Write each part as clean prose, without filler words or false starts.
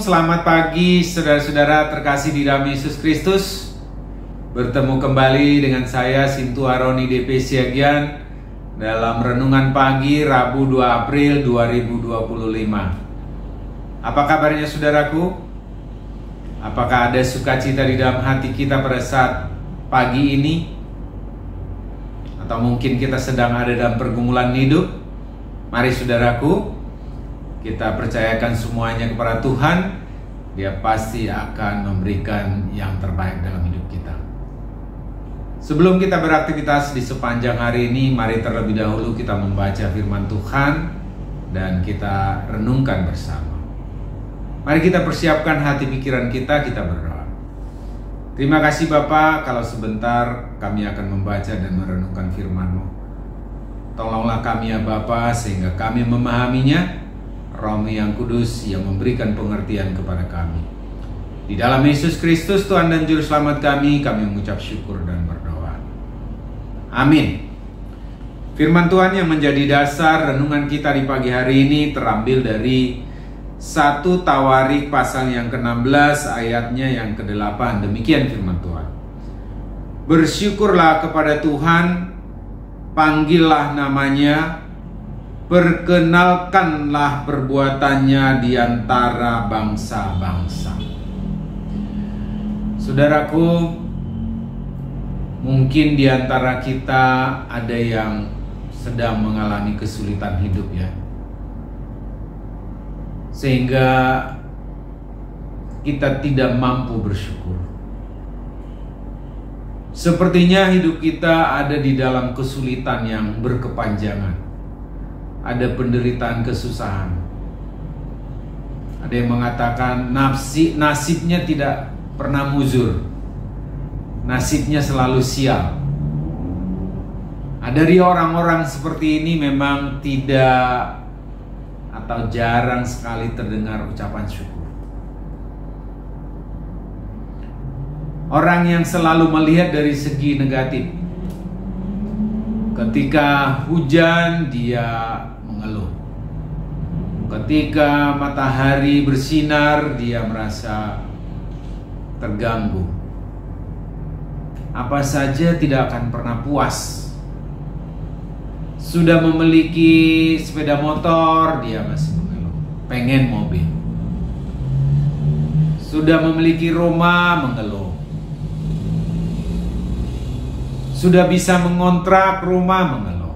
Selamat pagi saudara-saudara terkasih di dalam Yesus Kristus. Bertemu kembali dengan saya Sintu Aroni DP Siagian dalam Renungan Pagi Rabu 2 April 2025. Apa kabarnya saudaraku? Apakah ada sukacita di dalam hati kita pada saat pagi ini? Atau mungkin kita sedang ada dalam pergumulan hidup? Mari saudaraku, kita percayakan semuanya kepada Tuhan. Dia pasti akan memberikan yang terbaik dalam hidup kita. Sebelum kita beraktivitas di sepanjang hari ini, mari terlebih dahulu kita membaca firman Tuhan dan kita renungkan bersama. Mari kita persiapkan hati pikiran kita berdoa. Terima kasih Bapa, kalau sebentar kami akan membaca dan merenungkan firman-Mu. Tolonglah kami ya Bapa, sehingga kami memahaminya. Roh-Mu yang kudus yang memberikan pengertian kepada kami. Di dalam Yesus Kristus Tuhan dan Juru Selamat kami mengucap syukur dan berdoa. Amin. Firman Tuhan yang menjadi dasar renungan kita di pagi hari ini terambil dari 1 Tawarik pasal yang ke-16 ayatnya yang ke-8. Demikian firman Tuhan. Bersyukurlah kepada Tuhan, panggillah namanya, perkenalkanlah perbuatannya di antara bangsa-bangsa. Saudaraku, mungkin di antara kita ada yang sedang mengalami kesulitan hidup ya. Sehingga kita tidak mampu bersyukur. Sepertinya hidup kita ada di dalam kesulitan yang berkepanjangan. Ada penderitaan kesusahan. Ada yang mengatakan nasibnya tidak pernah muzur. Nasibnya selalu sial. Dari orang-orang seperti ini memang tidak atau jarang sekali terdengar ucapan syukur. Orang yang selalu melihat dari segi negatif. Ketika hujan dia mengeluh. Ketika matahari bersinar dia merasa terganggu. Apa saja tidak akan pernah puas. Sudah memiliki sepeda motor dia masih mengeluh, pengen mobil. Sudah memiliki rumah mengeluh. Sudah bisa mengontrak rumah mengeluh.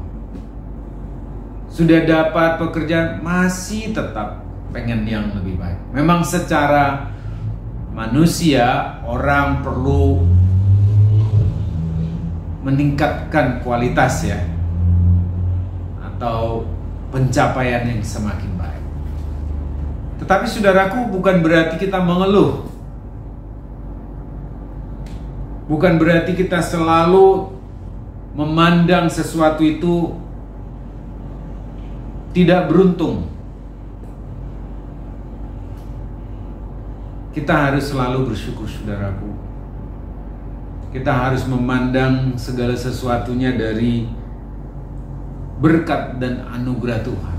Sudah dapat pekerjaan masih tetap pengen yang lebih baik. Memang secara manusia orang perlu meningkatkan kualitas ya, atau pencapaian yang semakin baik. Tetapi saudaraku, bukan berarti kita mengeluh. Bukan berarti kita selalu memandang sesuatu itu tidak beruntung. Kita harus selalu bersyukur saudaraku. Kita harus memandang segala sesuatunya dari berkat dan anugerah Tuhan.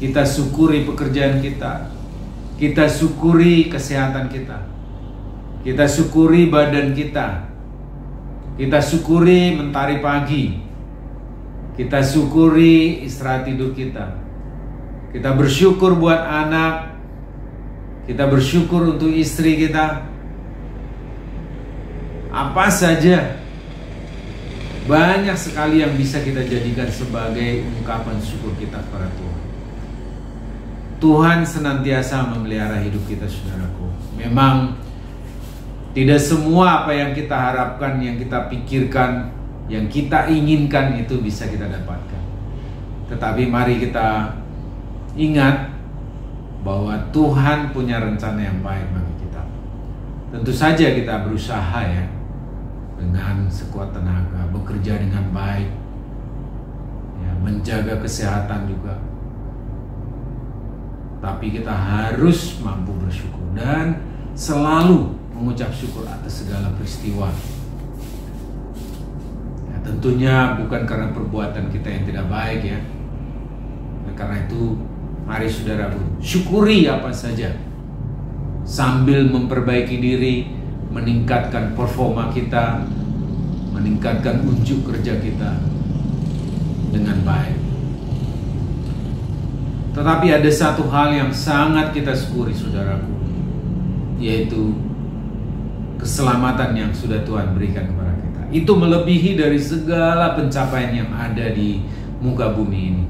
Kita syukuri pekerjaan kita. Kita syukuri kesehatan kita. Kita syukuri badan kita. Kita syukuri mentari pagi. Kita syukuri istirahat tidur kita. Kita bersyukur buat anak. Kita bersyukur untuk istri kita. Apa saja. Banyak sekali yang bisa kita jadikan sebagai ungkapan syukur kita kepada Tuhan. Tuhan senantiasa memelihara hidup kita saudaraku. Memang Tidak semua apa yang kita harapkan, yang kita pikirkan, yang kita inginkan itu bisa kita dapatkan. Tetapi mari kita ingat bahwa Tuhan punya rencana yang baik bagi kita. Tentu saja kita berusaha ya, dengan sekuat tenaga, bekerja dengan baik, ya, menjaga kesehatan juga. Tapi kita harus mampu bersyukur dan selalu mengucap syukur atas segala peristiwa. Ya, tentunya bukan karena perbuatan kita yang tidak baik ya. Karena itu mari saudaraku, syukuri apa saja sambil memperbaiki diri, meningkatkan performa kita, meningkatkan unjuk kerja kita dengan baik. Tetapi ada satu hal yang sangat kita syukuri saudaraku, yaitu keselamatan yang sudah Tuhan berikan kepada kita. Itu melebihi dari segala pencapaian yang ada di muka bumi ini,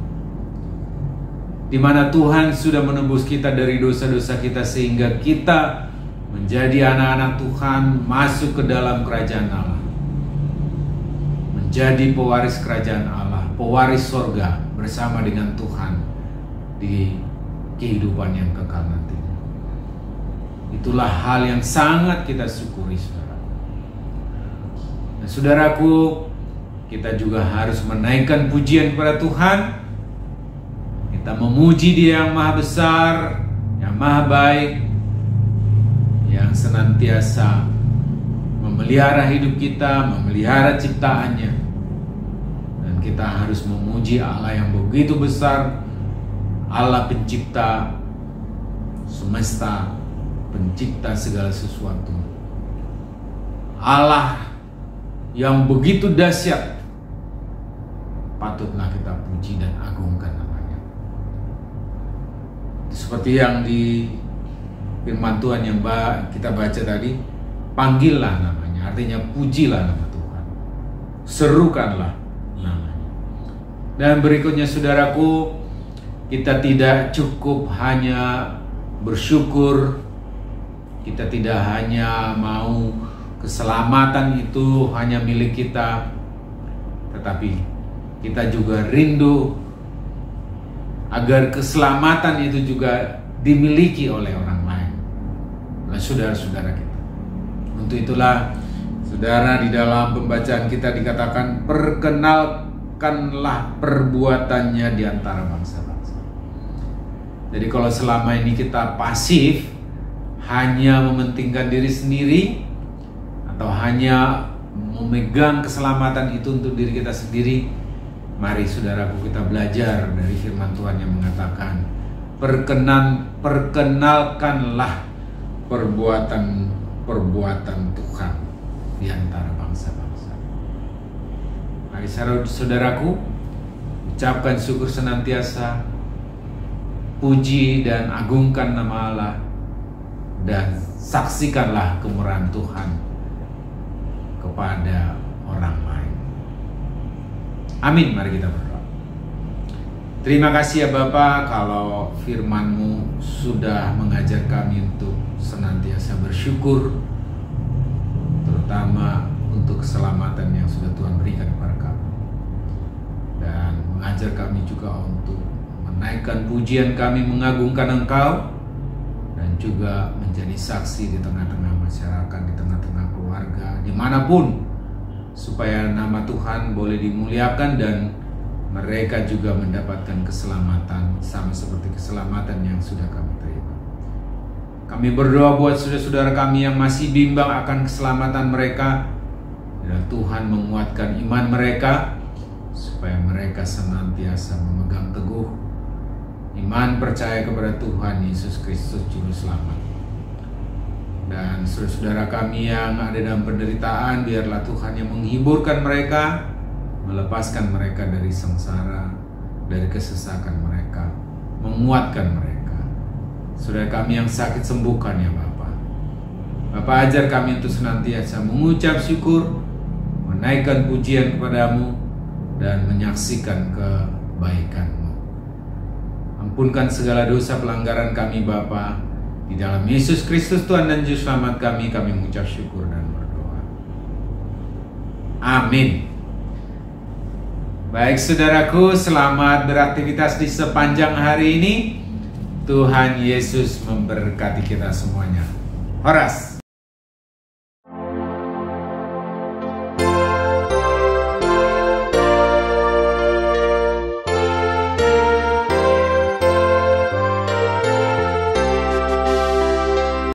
di mana Tuhan sudah menebus kita dari dosa-dosa kita sehingga kita menjadi anak-anak Tuhan, masuk ke dalam kerajaan Allah, menjadi pewaris kerajaan Allah, pewaris sorga bersama dengan Tuhan di kehidupan yang kekal nanti. Itulah hal yang sangat kita syukuri, saudara. Nah, saudaraku, kita juga harus menaikkan pujian kepada Tuhan. Kita memuji Dia yang maha besar, yang maha baik, yang senantiasa memelihara hidup kita, memelihara ciptaannya. Dan kita harus memuji Allah yang begitu besar, Allah pencipta semesta, pencipta segala sesuatu. Allah yang begitu dahsyat, patutlah kita puji dan agungkan namanya. Seperti yang di firman Tuhan yang kita baca tadi, panggillah namanya, artinya pujilah nama Tuhan, serukanlah namanya. Dan berikutnya saudaraku, kita tidak cukup hanya bersyukur, kita tidak hanya mau keselamatan itu hanya milik kita, tetapi kita juga rindu agar keselamatan itu juga dimiliki oleh orang lain, oleh saudara-saudara kita. Untuk itulah, saudara, di dalam pembacaan kita dikatakan, perkenalkanlah perbuatannya di antara bangsa-bangsa. Jadi kalau selama ini kita pasif, hanya mementingkan diri sendiri, atau hanya memegang keselamatan itu untuk diri kita sendiri, mari saudaraku kita belajar dari firman Tuhan yang mengatakan, perkenalkanlah perbuatan Tuhan di antara bangsa-bangsa. Mari saudaraku, ucapkan syukur senantiasa, puji dan agungkan nama Allah, dan saksikanlah kemurahan Tuhan kepada orang lain. Amin. Mari kita berdoa. Terima kasih ya Bapa, kalau firman-Mu sudah mengajar kami untuk senantiasa bersyukur, terutama untuk keselamatan yang sudah Tuhan berikan kepada kami, dan mengajar kami juga untuk menaikkan pujian kami, mengagungkan Engkau, dan juga menjadi saksi di tengah-tengah masyarakat, di tengah-tengah keluarga, dimanapun, supaya nama Tuhan boleh dimuliakan dan mereka juga mendapatkan keselamatan sama seperti keselamatan yang sudah kami terima. Kami berdoa buat saudara-saudara kami yang masih bimbang akan keselamatan mereka, dan Tuhan menguatkan iman mereka supaya mereka senantiasa memegang teguh iman percaya kepada Tuhan Yesus Kristus Juru Selamat. Dan saudara-saudara kami yang ada dalam penderitaan, biarlah Tuhan yang menghiburkan mereka, melepaskan mereka dari sengsara, dari kesesakan mereka, menguatkan mereka. Saudara kami yang sakit, sembuhkan ya Bapa. Bapa, ajar kami untuk senantiasa mengucap syukur, menaikkan pujian kepadamu, dan menyaksikan kebaikan-Mu. Ampunkan segala dosa pelanggaran kami Bapa, Di dalam Yesus Kristus Tuhan dan Juru Selamat kami mengucap syukur dan berdoa. Amin. Baik saudaraku, selamat beraktivitas di sepanjang hari ini. Tuhan Yesus memberkati kita semuanya. Horas.